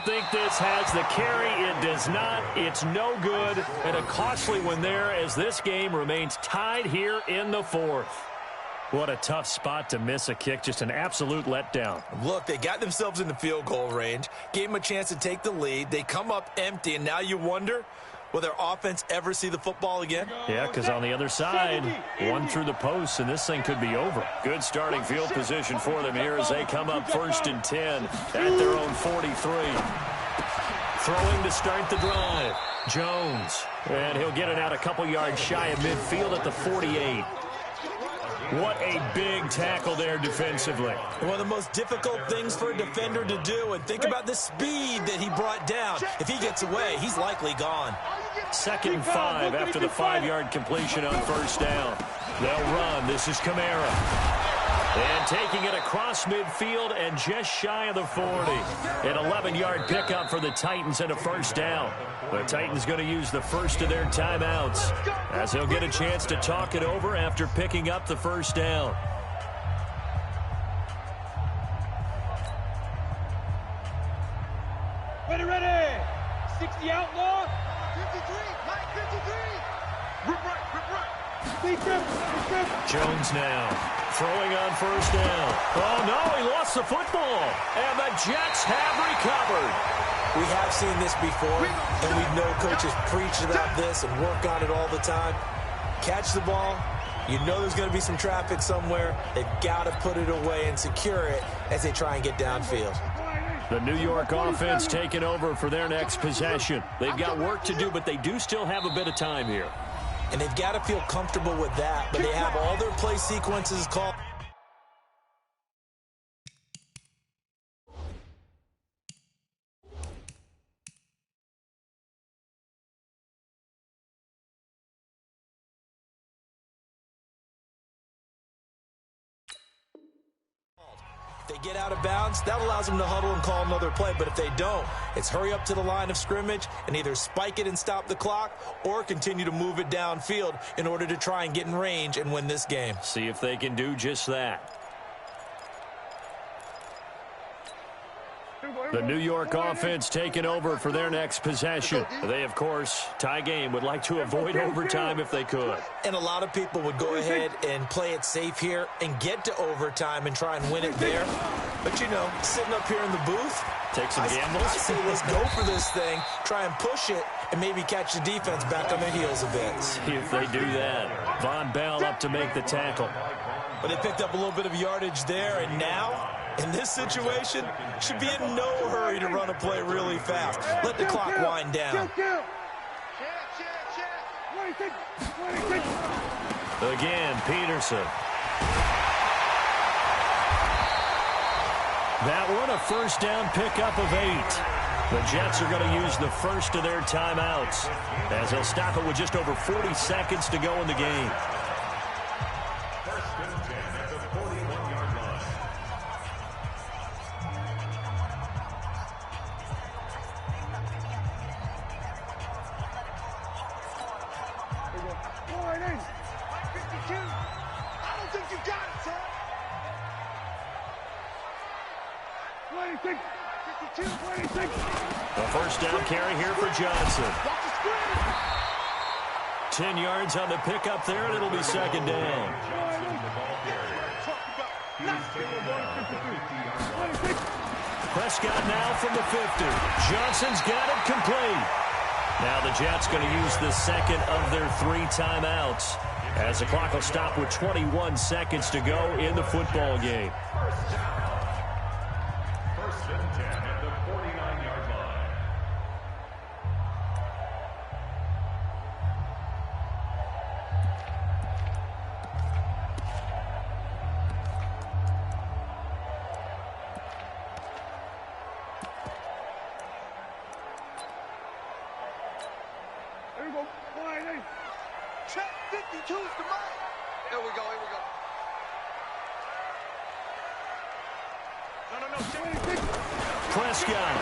Think this has the carry. It does not. It's no good. And a costly one there as this game remains tied here in the 4th. What a tough spot to miss a kick. Just an absolute letdown. Look, they got themselves in the field goal range, gave them a chance to take the lead. They come up empty, and now you wonder, will their offense ever see the football again? Yeah, because on the other side, one through the post, and this thing could be over. Good starting field position for them here as they come up 1st and 10 at their own 43. Throwing to start the drive. Jones. And he'll get it out a couple yards shy of midfield at the 48. What a big tackle there defensively. One of the most difficult things for a defender to do, and think about the speed that he brought down. If he gets away, he's likely gone. 2nd and 5 after the 5-yard completion on first down. They'll run. This is Kamara. And taking it across midfield and just shy of the 40. An 11-yard pickup for the Titans and a first down. The Titans going to use the first of their timeouts as they'll get a chance to talk it over after picking up the first down. Ready. 60 outlaw. 53. Mike 53. Rip right. Jones now. Throwing on first down. Oh, no, he lost the football. And the Jets have recovered. We have seen this before, and we know coaches preach about this and work on it all the time. Catch the ball. You know there's going to be some traffic somewhere. They've got to put it away and secure it as they try and get downfield. The New York offense taking over for their next possession. They've got work to do, but they do still have a bit of time here. And they've got to feel comfortable with that, but they have all their play sequences called. They get out of bounds, that allows them to huddle and call another play. But if they don't, it's hurry up to the line of scrimmage and either spike it and stop the clock or continue to move it downfield in order to try and get in range and win this game. See if they can do just that. The New York offense taking over for their next possession. They, of course, tie game, would like to avoid overtime if they could. And a lot of people would go ahead and play it safe here and get to overtime and try and win it there. But, you know, sitting up here in the booth, take some gambles. I say let's go for this thing, try and push it, and maybe catch the defense back on their heels a bit. See if they do that. Von Bell up to make the tackle. But they picked up a little bit of yardage there, and now, in this situation, should be in no hurry to run a play really fast. Let the clock wind down. Again, Peterson. That one, a first down pickup of 8. The Jets are going to use the first of their timeouts as they'll stop it with just over 40 seconds to go in the game. The first down carry here for Johnson. 10 yards on the pickup there, and it'll be second down. Prescott now from the 50. Johnson's got it complete. Now the Jets going to use the second of their 3 timeouts as the clock will stop with 21 seconds to go in the football game. Check 52's to Mike. Here we go. Prescott.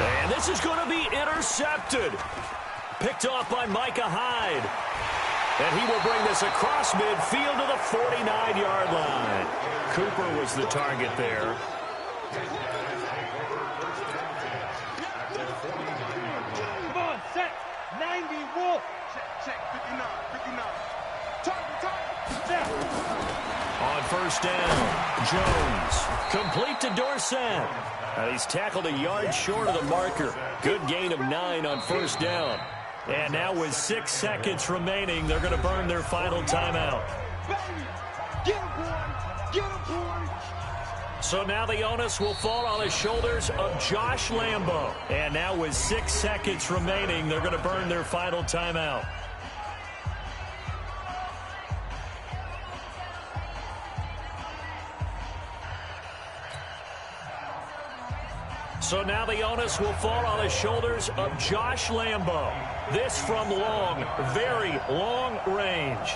And this is going to be intercepted. Picked off by Micah Hyde. And he will bring this across midfield to the 49-yard line. Cooper was the target there. Come on, set. 90 Wolf. Check 59. Target. On first down, Jones. Complete to Dorsett. And he's tackled a yard short of the marker. Good gain of 9 on first down. And now with 6 seconds remaining, they're going to burn their final timeout. Get him, boy. So now the onus will fall on the shoulders of Josh Lambo. And now with 6 seconds remaining, they're going to burn their final timeout. So now the onus will fall on the shoulders of Josh Lambo. This from long, very long range.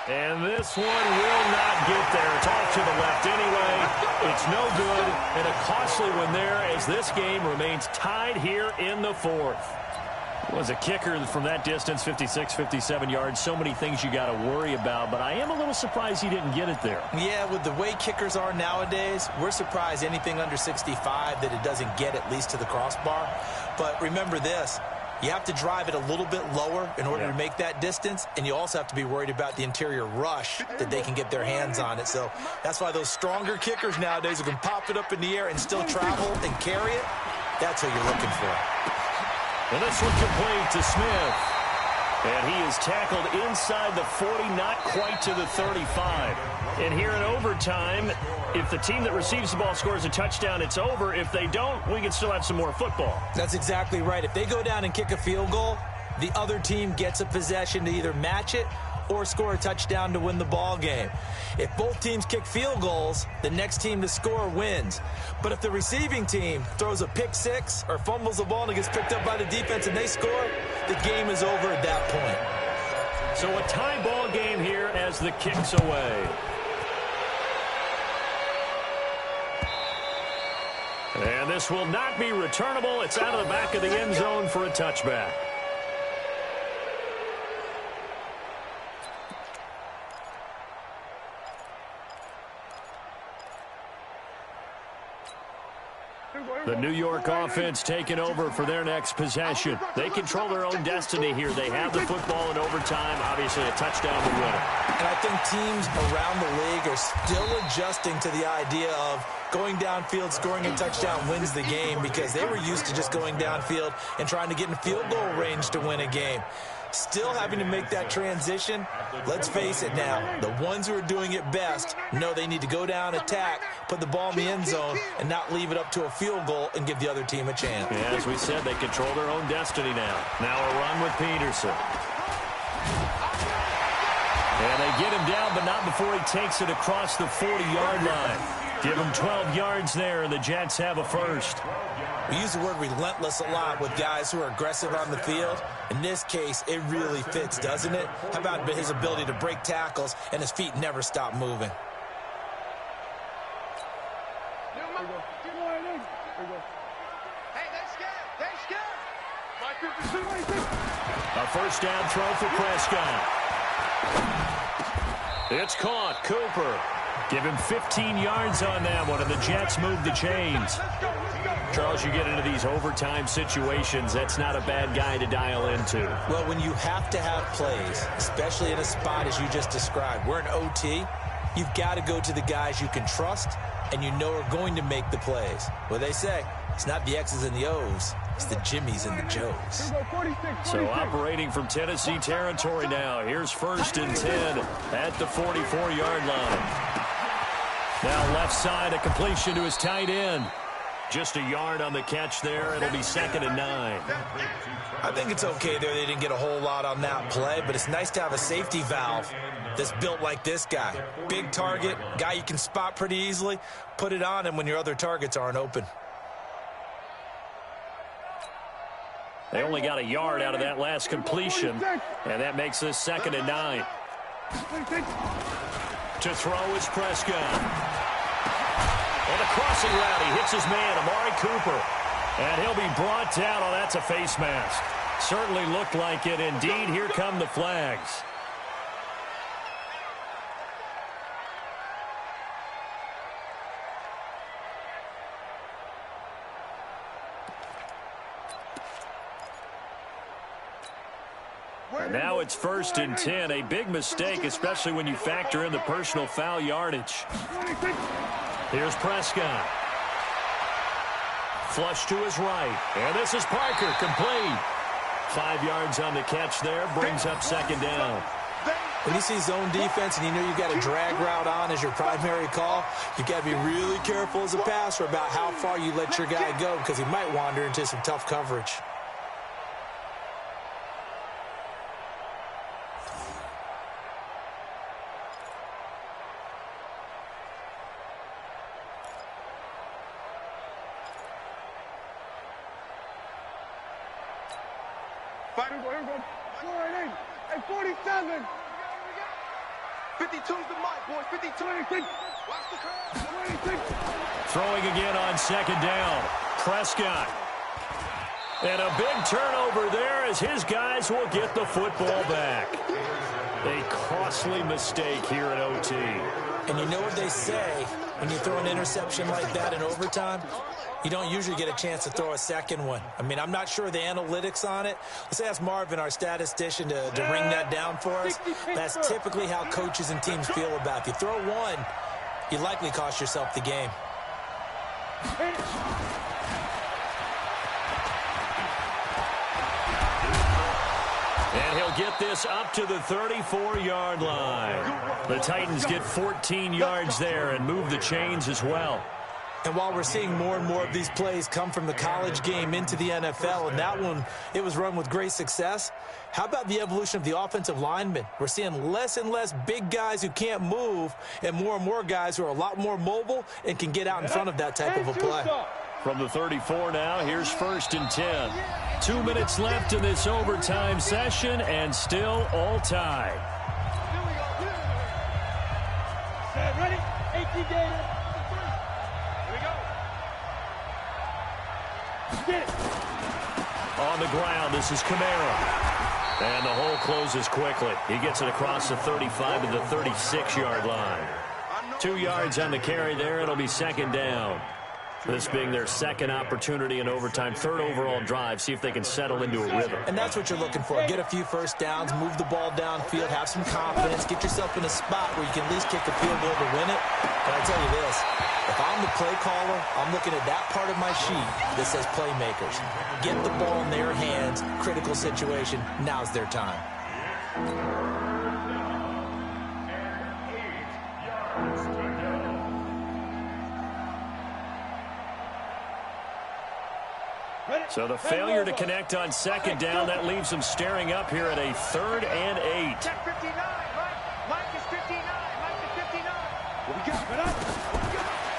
And this one will not get there. It's off to the left anyway. It's no good, and a costly one there as this game remains tied here in the fourth. Was a kicker from that distance, 56, 57 yards. So many things you got to worry about, but I am a little surprised he didn't get it there. Yeah, with the way kickers are nowadays, we're surprised anything under 65 that it doesn't get at least to the crossbar. But remember this. You have to drive it a little bit lower in order to make that distance, and you also have to be worried about the interior rush that they can get their hands on it. So that's why those stronger kickers nowadays who can pop it up in the air and still travel and carry it, that's what you're looking for. And this one complete to Smith. And he is tackled inside the 40, not quite to the 35. And here in overtime, if the team that receives the ball scores a touchdown, it's over. If they don't, we can still have some more football. That's exactly right. If they go down and kick a field goal, the other team gets a possession to either match it or score a touchdown to win the ball game. If both teams kick field goals, the next team to score wins. But if the receiving team throws a pick six or fumbles the ball and it gets picked up by the defense and they score, the game is over at that point. So a tie ball game here as the kick's away. And this will not be returnable. It's out of the back of the end zone for a touchback. The New York offense taking over for their next possession. They control their own destiny here. They have the football in overtime. Obviously, a touchdown to win it. And I think teams around the league are still adjusting to the idea of going downfield, scoring a touchdown wins the game, because they were used to just going downfield and trying to get in field goal range to win a game. Still having to make that transition. Let's face it now, the ones who are doing it best know they need to go down, attack, put the ball in the end zone, and not leave it up to a field goal and give the other team a chance. Yeah, as we said, they control their own destiny now. Now a run with Peterson. And they get him down, but not before he takes it across the 40-yard line. Give him 12 yards there, and the Jets have a first. We use the word relentless a lot with guys who are aggressive on the field. In this case, it really fits, doesn't it? How about his ability to break tackles and his feet never stop moving? A first down throw for Prescott. It's caught. Cooper. Give him 15 yards on that one, and the Jets move the chains. Charles, you get into these overtime situations, that's not a bad guy to dial into. Well, when you have to have plays, especially in a spot as you just described, we're in OT, you've got to go to the guys you can trust and you know are going to make the plays. Well, they say it's not the X's and the O's, it's the Jimmies and the Joes. So operating from Tennessee territory now. Here's 1st and 10 at the 44-yard line. Now left side, a completion to his tight end. Just a yard on the catch there. It'll be 2nd and 9. I think it's okay there. They didn't get a whole lot on that play, but it's nice to have a safety valve that's built like this guy. Big target, guy you can spot pretty easily. Put it on him when your other targets aren't open. They only got a yard out of that last completion, and that makes this 2nd and 9. To throw is Prescott. On the crossing route, he hits his man, Amari Cooper. And he'll be brought down. Oh, that's a face mask. Certainly looked like it. Indeed, here come the flags. And now it's 1st and 10. A big mistake, especially when you factor in the personal foul yardage. Here's Prescott. Flush to his right. And this is Parker, complete. 5 yards on the catch there, brings up 2nd down. When you see zone defense and you know you've got a drag route on as your primary call, you've got to be really careful as a passer about how far you let your guy go, because he might wander into some tough coverage. Fight. Here we go. 47. 52's the mic, boys. 52. Watch the crowd. Throwing again on second down. Prescott. And a big turnover there as his guys will get the football back. A costly mistake here in OT. And you know what they say, when you throw an interception like that in overtime, you don't usually get a chance to throw a second one. I mean, I'm not sure the analytics on it. Let's ask Marvin, our statistician, to ring that down for us. That's typically how coaches and teams feel about it. If you throw one, you likely cost yourself the game. And he'll get this up to the 34-yard line. The Titans get 14 yards there and move the chains as well. And while we're seeing more and more of these plays come from the college game into the NFL, and that one, it was run with great success, how about the evolution of the offensive linemen? We're seeing less and less big guys who can't move and more guys who are a lot more mobile and can get out in front of that type of a play. From the 34 now, here's 1st and 10. 2 minutes left in this overtime session, and still all tied. Set, ready? 18 Gator. Here we go. Get it. On the ground, this is Kamara. And the hole closes quickly. He gets it across the 35 to the 36-yard line. 2 yards on the carry there. It'll be second down. This being their second opportunity in overtime, third overall drive, see if they can settle into a rhythm. And that's what you're looking for. Get a few first downs, move the ball downfield, have some confidence, get yourself in a spot where you can at least kick a field goal to win it. But I tell you this, if I'm the play caller, I'm looking at that part of my sheet that says playmakers. Get the ball in their hands, critical situation, now's their time. So the failure to connect on second down, that leaves them staring up here at a 3rd and 8. Check 59. Mike is 59. Mike is 59. What we got?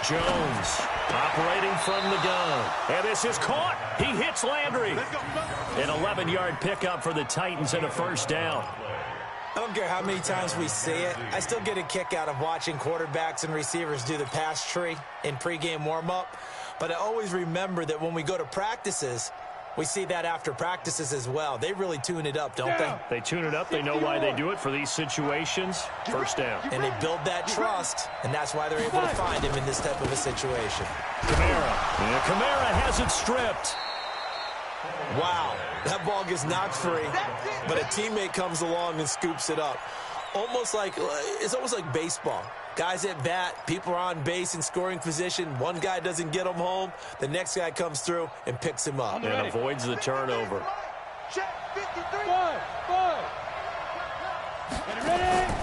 Jones operating from the gun. And this is caught. He hits Landry. An 11-yard pickup for the Titans and a first down. I don't care how many times we see it. I still get a kick out of watching quarterbacks and receivers do the pass tree in pregame warm-up. But I always remember that when we go to practices, we see that after practices as well. They really tune it up, don't they? They tune it up. They know why they do it for these situations. First down. And they build that trust, and that's why they're able to find him in this type of a situation. Kamara. And Kamara has it stripped. Wow, that ball gets knocked free, but a teammate comes along and scoops it up. It's almost like baseball. Guys at bat, people are on base in scoring position. One guy doesn't get him home. The next guy comes through and picks him up. And avoids the turnover. Check 53. Five. Get it ready.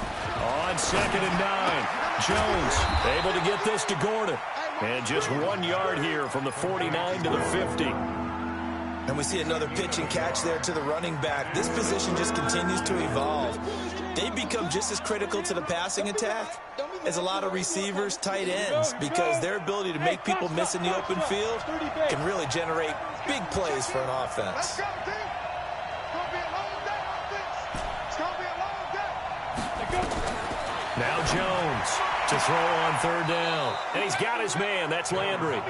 On 2nd and 9. Jones able to get this to Gordon. And just 1 yard here from the 49 to the 50. And we see another pitch and catch there to the running back. This position just continues to evolve. They become just as critical to the passing attack as a lot of receivers, tight ends, because their ability to make people miss in the open field can really generate big plays for an offense. Let's go, team. It's going to be a long day, offense. It's going to be a long day. Now Jones to throw on 3rd down. And he's got his man. That's Landry.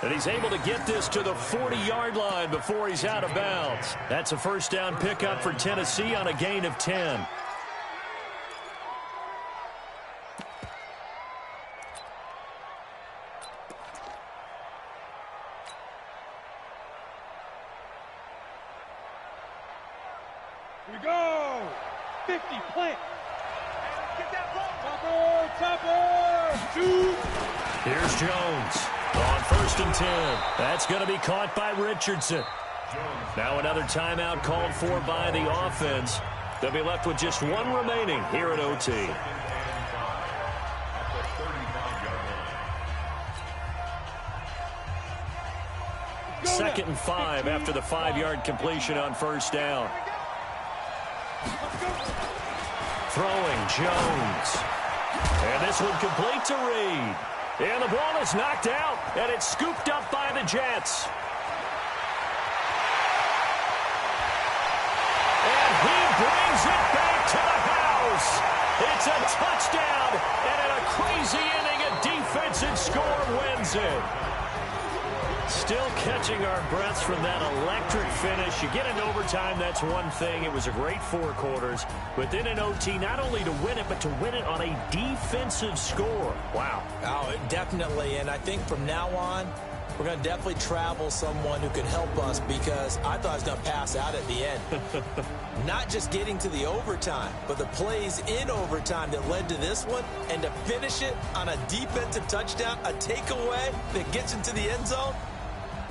And he's able to get this to the 40-yard line before he's out of bounds. That's a first down pickup for Tennessee on a gain of 10. Here we go. 50, plant. Get that ball. Topper. Shoot. Here's Jones on 1st and 10. That's going to be caught by Richardson. Now another timeout called for by the offense. They'll be left with just one remaining here at OT. Second and 5 after the 5-yard completion on first down. Throwing Jones. And this one complete to Reed. And the ball is knocked out, and it's scooped up by the Jets. defensive score wins it. Still catching our breaths from that electric finish. You get into overtime, that's one thing. It was a great 4 quarters. But then in OT, not only to win it, but to win it on a defensive score. Wow. Oh, definitely. And I think from now on, we're going to definitely travel someone who can help us, because I thought I was going to pass out at the end. Not just getting to the overtime, but the plays in overtime that led to this one, and to finish it on a defensive touchdown, a takeaway that gets into the end zone.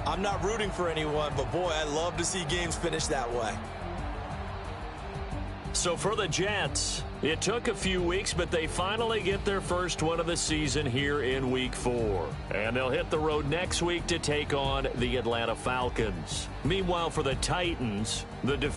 I'm not rooting for anyone, but boy, I love to see games finish that way. So for the Jets, it took a few weeks, but they finally get their first one of the season here in Week 4. And they'll hit the road next week to take on the Atlanta Falcons. Meanwhile, for the Titans, the